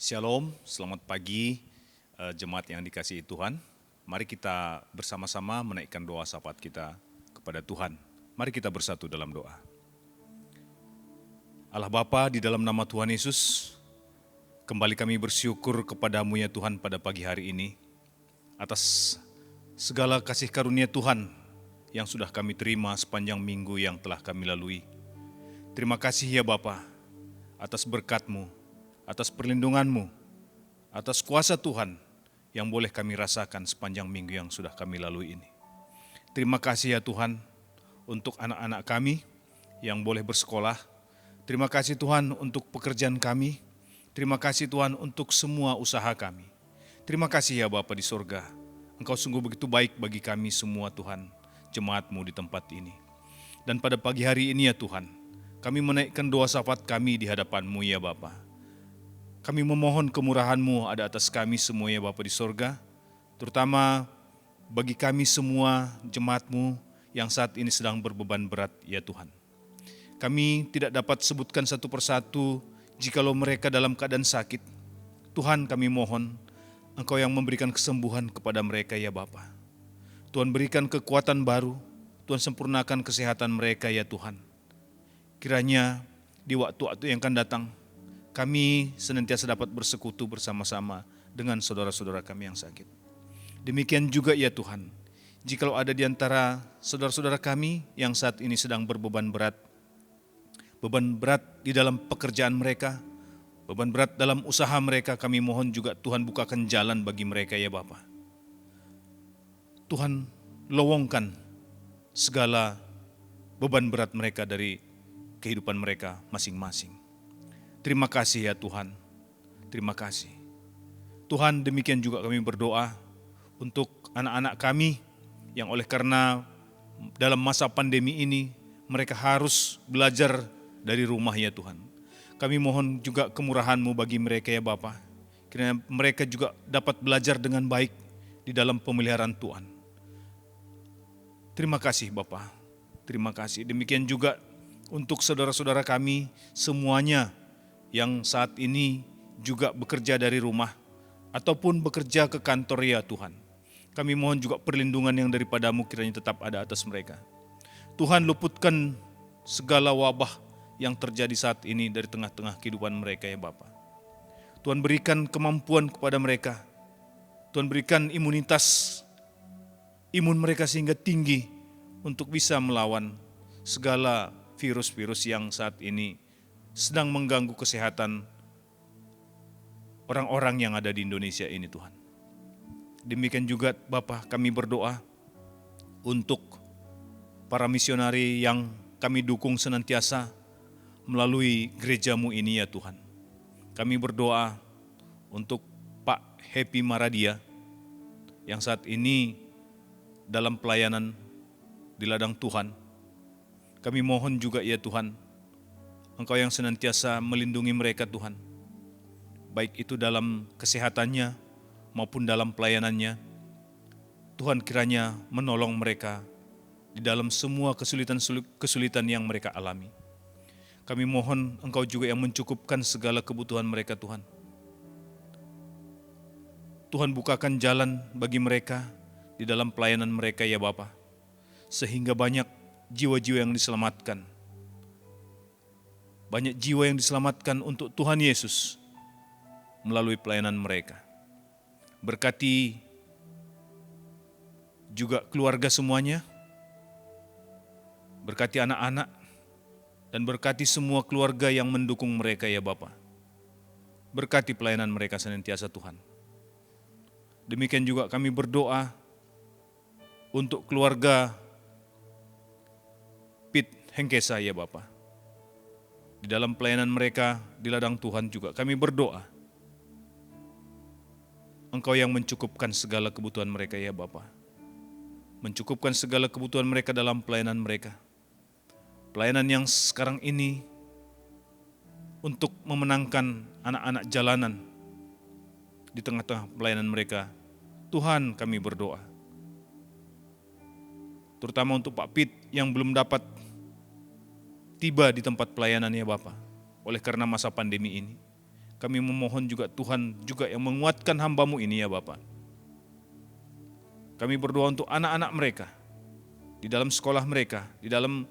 Shalom, selamat pagi jemaat yang dikasihi Tuhan. Mari kita bersama-sama menaikkan doa syafaat kita kepada Tuhan. Mari kita bersatu dalam doa. Allah Bapa, di dalam nama Tuhan Yesus, kembali kami bersyukur kepadamu ya Tuhan pada pagi hari ini, atas segala kasih karunia Tuhan yang sudah kami terima sepanjang minggu yang telah kami lalui. Terima kasih ya Bapa, atas berkat-Mu, atas perlindungan-Mu, atas kuasa Tuhan yang boleh kami rasakan sepanjang minggu yang sudah kami lalui ini. Terima kasih ya Tuhan untuk anak-anak kami yang boleh bersekolah. Terima kasih Tuhan untuk pekerjaan kami. Terima kasih Tuhan untuk semua usaha kami. Terima kasih ya Bapa di sorga. Engkau sungguh begitu baik bagi kami semua Tuhan, jemaat-Mu di tempat ini. Dan pada pagi hari ini ya Tuhan, kami menaikkan doa syafaat kami di hadapan-Mu ya Bapa. Kami memohon kemurahan-Mu ada atas kami semua ya Bapa di sorga, terutama bagi kami semua jemaat-Mu yang saat ini sedang berbeban berat ya Tuhan. Kami tidak dapat sebutkan satu persatu jikalau mereka dalam keadaan sakit. Tuhan kami mohon, Engkau yang memberikan kesembuhan kepada mereka ya Bapa. Tuhan berikan kekuatan baru, Tuhan sempurnakan kesehatan mereka ya Tuhan. Kiranya di waktu-waktu yang akan datang, kami senantiasa dapat bersekutu bersama-sama dengan saudara-saudara kami yang sakit. Demikian juga ya Tuhan, jikalau ada di antara saudara-saudara kami yang saat ini sedang berbeban berat di dalam pekerjaan mereka, beban berat dalam usaha mereka, kami mohon juga Tuhan bukakan jalan bagi mereka ya Bapa. Tuhan lowongkan segala beban berat mereka dari kehidupan mereka masing-masing. Terima kasih ya Tuhan, terima kasih. Tuhan, demikian juga kami berdoa untuk anak-anak kami yang oleh karena dalam masa pandemi ini mereka harus belajar dari rumah ya Tuhan. Kami mohon juga kemurahan-Mu bagi mereka ya Bapa. Kiranya mereka juga dapat belajar dengan baik di dalam pemeliharaan Tuhan. Terima kasih Bapa, terima kasih. Demikian juga untuk saudara-saudara kami semuanya yang saat ini juga bekerja dari rumah ataupun bekerja ke kantor ya Tuhan. Kami mohon juga perlindungan yang daripada-Mu kiranya tetap ada atas mereka. Tuhan, luputkan segala wabah yang terjadi saat ini dari tengah-tengah kehidupan mereka ya Bapa. Tuhan berikan kemampuan kepada mereka. Tuhan berikan imun mereka sehingga tinggi untuk bisa melawan segala virus-virus yang saat ini sedang mengganggu kesehatan orang-orang yang ada di Indonesia ini Tuhan. Demikian juga Bapa, kami berdoa untuk para misionari yang kami dukung senantiasa melalui gereja-Mu ini ya Tuhan. Kami berdoa untuk Pak Happy Maradia yang saat ini dalam pelayanan di ladang Tuhan. Kami mohon juga ya Tuhan, Engkau yang senantiasa melindungi mereka Tuhan, baik itu dalam kesehatannya maupun dalam pelayanannya. Tuhan kiranya menolong mereka di dalam semua kesulitan yang mereka alami. Kami mohon Engkau juga yang mencukupkan segala kebutuhan mereka Tuhan. Tuhan bukakan jalan bagi mereka di dalam pelayanan mereka ya Bapa, sehingga banyak jiwa-jiwa yang diselamatkan. Banyak jiwa yang diselamatkan untuk Tuhan Yesus melalui pelayanan mereka. Berkati juga keluarga semuanya, berkati anak-anak, dan berkati semua keluarga yang mendukung mereka ya Bapa. Berkati pelayanan mereka senantiasa Tuhan. Demikian juga kami berdoa untuk keluarga Pit Hengkesa ya Bapa. Di dalam pelayanan mereka di ladang Tuhan juga kami berdoa. Engkau yang mencukupkan segala kebutuhan mereka ya Bapa. Mencukupkan segala kebutuhan mereka dalam pelayanan mereka. Pelayanan yang sekarang ini untuk memenangkan anak-anak jalanan di tengah-tengah pelayanan mereka. Tuhan kami berdoa. Terutama untuk Pak Pit yang belum dapat tiba di tempat pelayanan ya Bapa, oleh karena masa pandemi ini. kami memohon juga Tuhan juga yang menguatkan hamba-Mu ini ya Bapa. Kami berdoa untuk anak-anak mereka, di dalam sekolah mereka, di dalam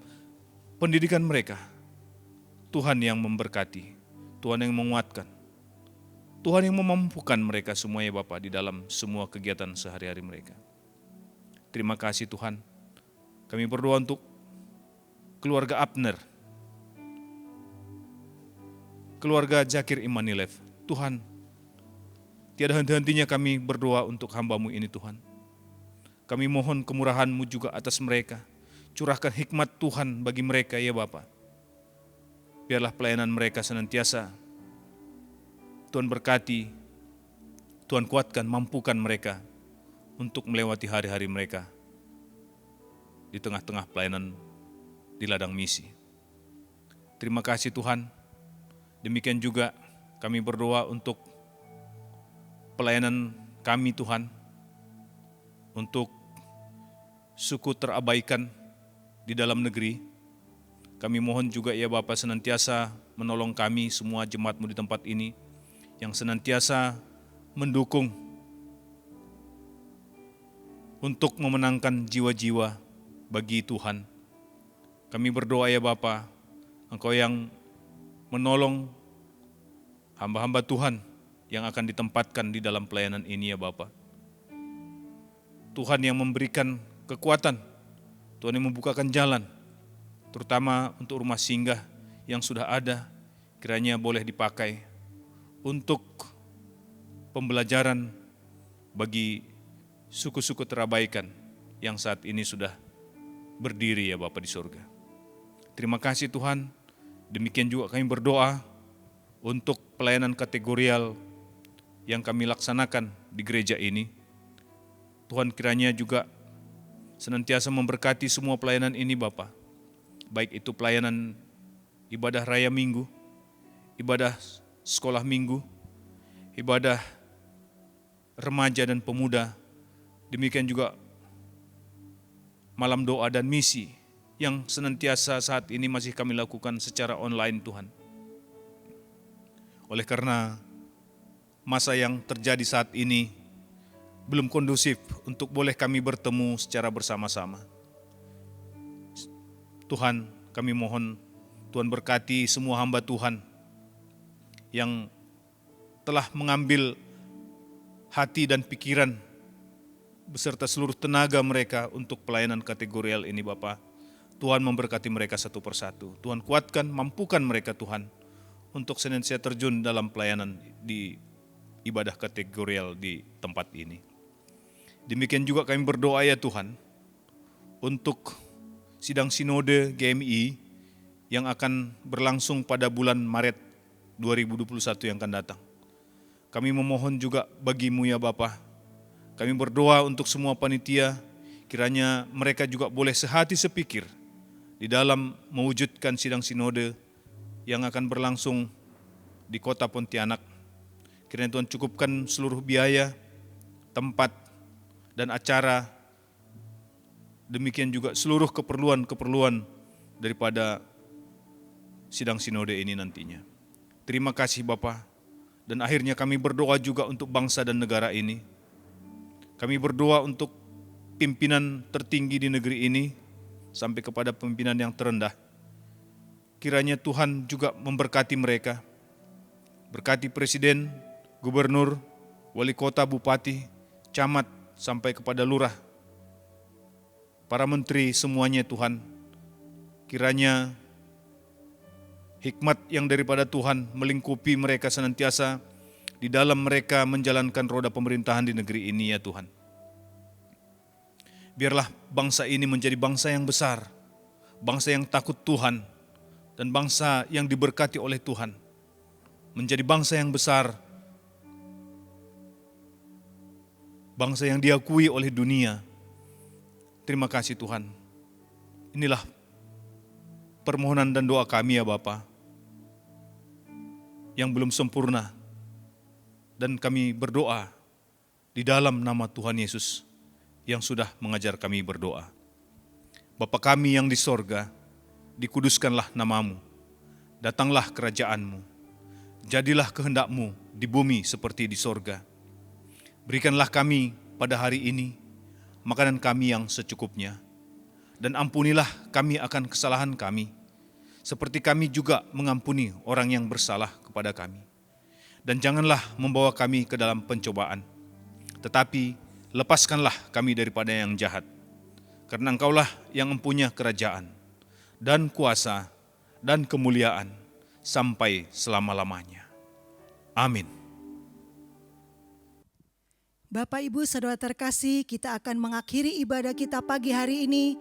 pendidikan mereka. Tuhan yang memberkati, Tuhan yang menguatkan, Tuhan yang memampukan mereka semua ya Bapa di dalam semua kegiatan sehari-hari mereka. Terima kasih Tuhan. Kami berdoa untuk keluarga Abner, keluarga Zakir Imanilev. Tuhan, tiada henti-hentinya kami berdoa untuk hamba-Mu ini Tuhan. Kami mohon kemurahan-Mu juga atas mereka. Curahkan hikmat Tuhan bagi mereka ya Bapa. Biarlah pelayanan mereka senantiasa Tuhan berkati, Tuhan kuatkan, mampukan mereka untuk melewati hari-hari mereka di tengah-tengah pelayanan di ladang misi. Terima kasih Tuhan. Demikian juga kami berdoa untuk pelayanan kami Tuhan, untuk suku terabaikan di dalam negeri. Kami mohon juga ya Bapa senantiasa menolong kami semua jemaat-Mu di tempat ini, yang senantiasa mendukung untuk memenangkan jiwa-jiwa bagi Tuhan. Kami berdoa ya Bapa, Engkau yang menolong hamba-hamba Tuhan yang akan ditempatkan di dalam pelayanan ini ya Bapa. Tuhan yang memberikan kekuatan, Tuhan yang membukakan jalan, terutama untuk rumah singgah yang sudah ada, kiranya boleh dipakai untuk pembelajaran bagi suku-suku terabaikan yang saat ini sudah berdiri ya Bapa di surga. Terima kasih Tuhan. Demikian juga kami berdoa untuk pelayanan kategorial yang kami laksanakan di gereja ini. Tuhan kiranya juga senantiasa memberkati semua pelayanan ini Bapa. Baik itu pelayanan ibadah raya minggu, ibadah sekolah minggu, ibadah remaja dan pemuda, demikian juga malam doa dan misi yang senantiasa saat ini masih kami lakukan secara online Tuhan. Oleh karena masa yang terjadi saat ini belum kondusif untuk boleh kami bertemu secara bersama-sama. Tuhan, kami mohon Tuhan berkati semua hamba Tuhan yang telah mengambil hati dan pikiran beserta seluruh tenaga mereka untuk pelayanan kategorial ini Bapa. Tuhan memberkati mereka satu persatu. Tuhan kuatkan, mampukan mereka Tuhan untuk senantiasa terjun dalam pelayanan di ibadah kategorial di tempat ini. Demikian juga kami berdoa ya Tuhan untuk sidang sinode GMI yang akan berlangsung pada bulan Maret 2021 yang akan datang. Kami memohon juga bagi-Mu ya Bapa. Kami berdoa untuk semua panitia, kiranya mereka juga boleh sehati sepikir di dalam mewujudkan sidang sinode yang akan berlangsung di kota Pontianak. Kiranya Tuhan cukupkan seluruh biaya, tempat, dan acara, demikian juga seluruh keperluan-keperluan daripada sidang sinode ini nantinya. Terima kasih Bapa. Dan akhirnya kami berdoa juga untuk bangsa dan negara ini. Kami berdoa untuk pimpinan tertinggi di negeri ini sampai kepada pimpinan yang terendah. Kiranya Tuhan juga memberkati mereka. Berkati presiden, gubernur, wali kota, bupati, camat, sampai kepada lurah. Para menteri semuanya Tuhan. Kiranya hikmat yang daripada Tuhan melingkupi mereka senantiasa di dalam mereka menjalankan roda pemerintahan di negeri ini ya Tuhan. Biarlah bangsa ini menjadi bangsa yang besar, bangsa yang takut Tuhan, dan bangsa yang diberkati oleh Tuhan. Menjadi bangsa yang besar, bangsa yang diakui oleh dunia. Terima kasih Tuhan. Inilah permohonan dan doa kami ya Bapa, yang belum sempurna, dan kami berdoa di dalam nama Tuhan Yesus yang sudah mengajar kami berdoa. Bapa kami yang di sorga, dikuduskanlah nama-Mu, datanglah kerajaan-Mu, jadilah kehendak-Mu di bumi seperti di sorga. Berikanlah kami pada hari ini makanan kami yang secukupnya, dan ampunilah kami akan kesalahan kami, seperti kami juga mengampuni orang yang bersalah kepada kami. Dan janganlah membawa kami ke dalam pencobaan, tetapi lepaskanlah kami daripada yang jahat. Karena Engkaulah yang mempunyai kerajaan, dan kuasa, dan kemuliaan, sampai selama-lamanya. Amin. Bapak, Ibu, Saudara terkasih, kita akan mengakhiri ibadah kita pagi hari ini.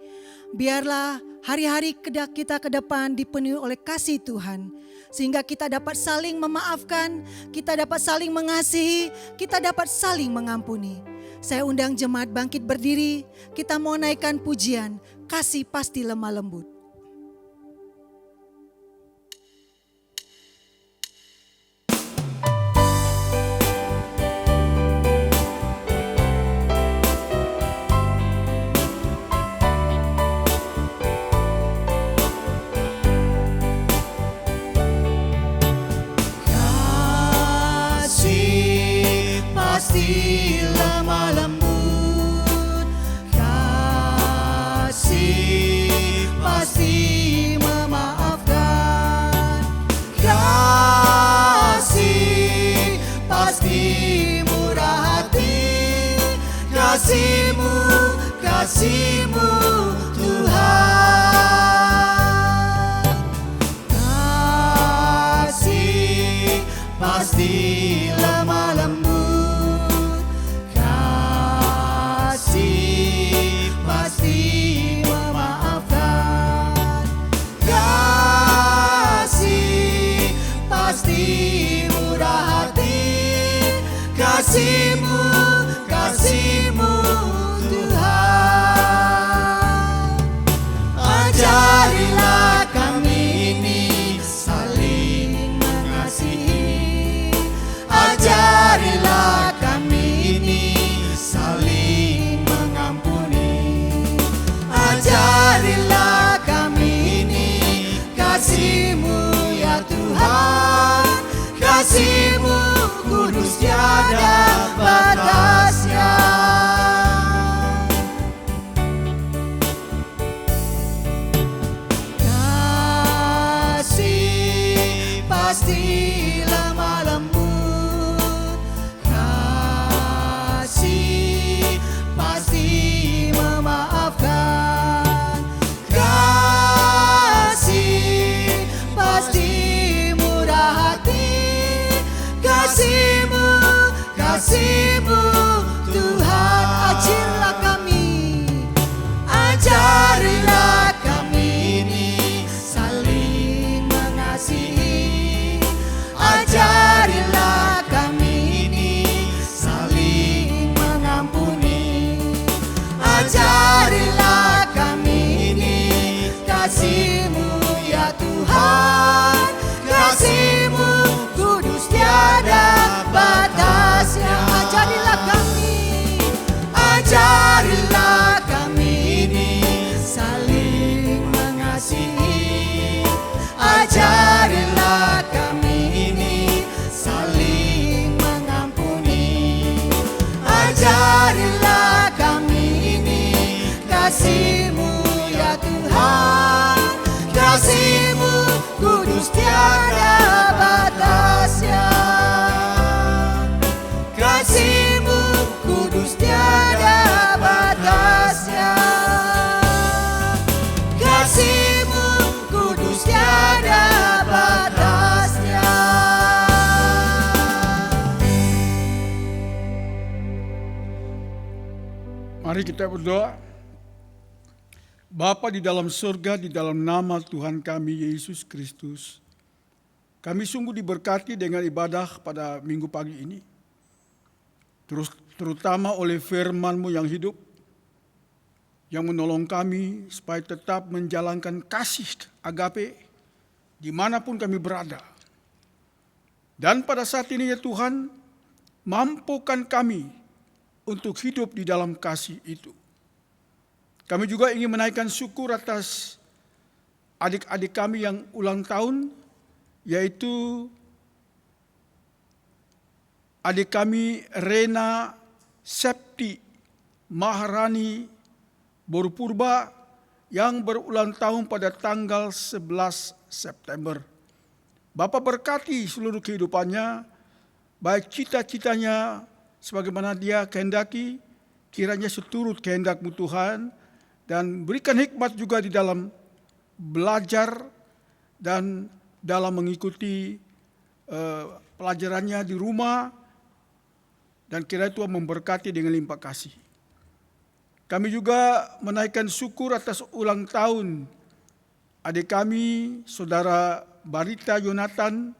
Biarlah hari-hari kita ke depan dipenuhi oleh kasih Tuhan. Sehingga kita dapat saling memaafkan, kita dapat saling mengasihi, kita dapat saling mengampuni. Saya undang jemaat bangkit berdiri, kita mau naikkan pujian, kasih pasti lemah lembut. Pasti lemah lembut, kasih pasti memaafkan, kasih pasti murah hati, kasih-Mu Tuhan, kasih pasti lemah lembut. Kasih-Mu Tuhan, ajarilah kami ini saling mengasihi, ajarilah kami ini saling mengampuni, ajarilah kami ini kasih-Mu ya Tuhan, kasih-Mu kudus tiada batasnya. Kasih pasti lemah lembut, kasih pasti memaafkan, kasih pasti murah hati, kasih-Mu Tuhan, ajarilah kami ini saling mengasihi, ajarilah kami ini saling mengampuni, ajarilah kami ini kasih-Mu ya Tuhan, kasih-Mu kudus tiada batasnya. Ajarilah kami ini saling mengasihi, ajarilah kami ini saling mengampuni, ajarilah kami ini kasih-Mu ya Tuhan, kasih-Mu kudus tiada batasnya, kasih-Mu kudus tiada batasnya, kasih-Mu kudus tiada batasnya. Mari kita berdoa. Bapa di dalam surga, di dalam nama Tuhan kami Yesus Kristus, kami sungguh diberkati dengan ibadah pada minggu pagi ini. Terutama oleh firman-Mu yang hidup, yang menolong kami supaya tetap menjalankan kasih agape dimanapun kami berada. Dan pada saat ini ya Tuhan, mampukan kami untuk hidup di dalam kasih itu. Kami juga ingin menaikkan syukur atas adik-adik kami yang ulang tahun, yaitu adik kami Rena Septi Maharani Borupurba yang berulang tahun pada tanggal 11 September. Bapa berkati seluruh kehidupannya, baik cita-citanya sebagaimana dia kehendaki, kiranya seturut kehendak-Mu Tuhan, dan berikan hikmat juga di dalam belajar dan dalam mengikuti pelajarannya di rumah, dan kiranya Tuhan memberkati dengan limpah kasih. Kami juga menaikkan syukur atas ulang tahun adik kami, Saudara Barita Yonatan,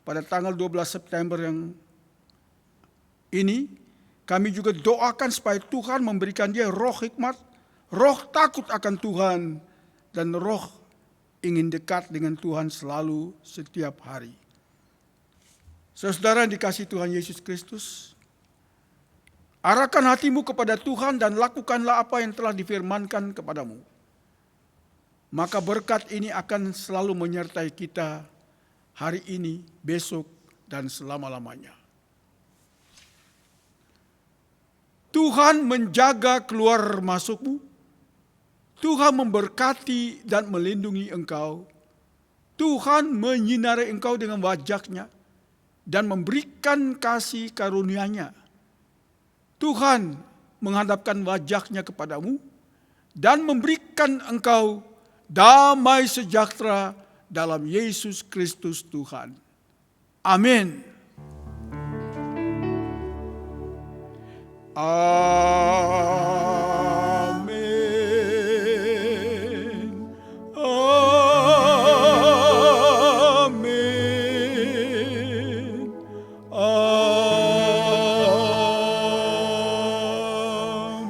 pada tanggal 12 September yang ini. Kami juga doakan supaya Tuhan memberikan dia roh hikmat, roh takut akan Tuhan, dan roh ingin dekat dengan Tuhan selalu setiap hari. Saudara yang dikasihi Tuhan Yesus Kristus, arahkan hatimu kepada Tuhan dan lakukanlah apa yang telah difirmankan kepadamu. Maka berkat ini akan selalu menyertai kita hari ini, besok, dan selama-lamanya. Tuhan menjaga keluar masukmu. Tuhan memberkati dan melindungi engkau. Tuhan menyinari engkau dengan wajah-Nya dan memberikan kasih karunia-Nya. Tuhan menghadapkan wajah-Nya kepadamu dan memberikan engkau damai sejahtera dalam Yesus Kristus Tuhan. Amin. Amin.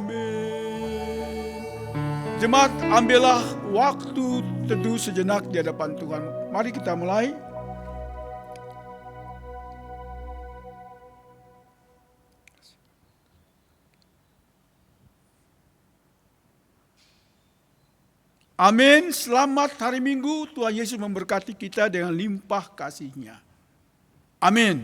Amin. Jemaat, ambillah waktu teduh sejenak di hadapan Tuhan. Mari kita mulai. Amin. Selamat hari Minggu. Tuhan Yesus memberkati kita dengan limpah kasih-Nya. Amin.